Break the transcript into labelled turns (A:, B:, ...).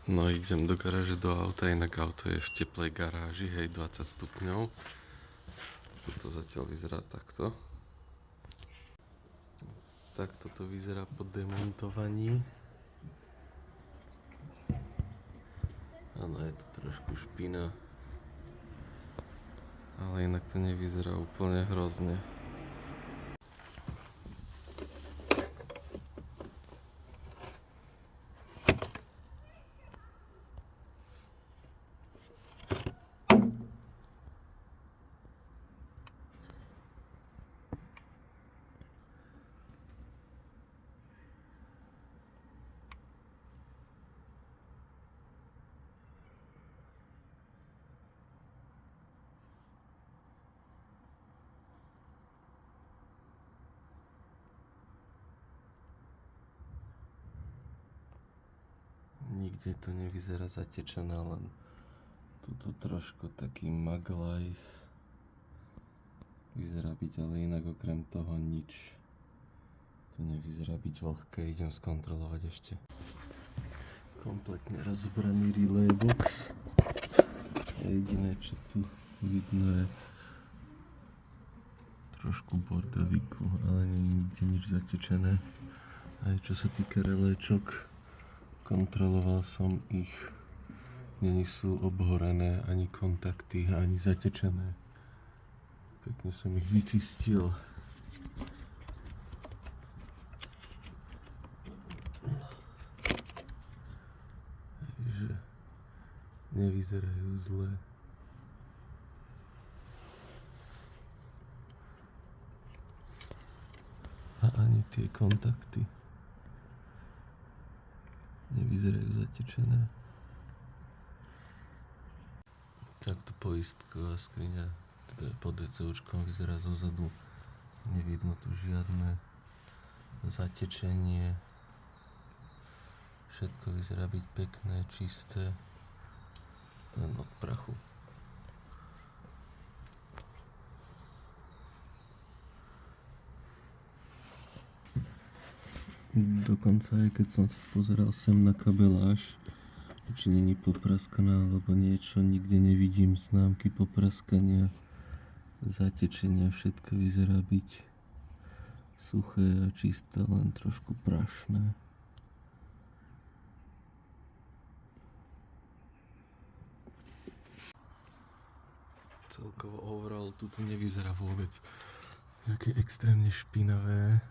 A: No idem do garáže do auta, inak auto je v teplej garáži, hej, 20 stupňov. Toto zatiaľ vyzerá takto. Takto to vyzerá po demontovaní. Áno, je to trošku špina. Ale inak to nevyzerá úplne hrozne. Nikde to nevyzerá zatečené, len tuto trošku taký maglajs. Vyzerá byť, ale inak okrem toho nič. To nevyzerá byť vlhké, idem skontrolovať ešte. Kompletne rozbraný relay box. Jediné, čo tu vidno, je trošku bordelíku, ale nie je nikde nič zatečené. Aj čo sa týka reléčok, kontroloval som ich. Není sú obhorené, ani kontakty, ani zatečené. Pekne som ich vyčistil. Takže nevyzerajú zle. A ani tie kontakty nevyzerajú zatečené. Takto poistková skriňa, teda pod DCUčkom vyzerá zozadu. Nevidno tu žiadne zatečenie. Všetko vyzerá byť pekné, čisté, len od prachu. Dokonca aj keď som sa pozeral sem na kabeláž, či není popraskaná alebo niečo, nikde nevidím známky popraskania, zatečenia, všetko vyzerá byť suché a čisté, len trošku prašné. Celkovo overall tu nevyzerá vôbec nejaké extrémne špinavé.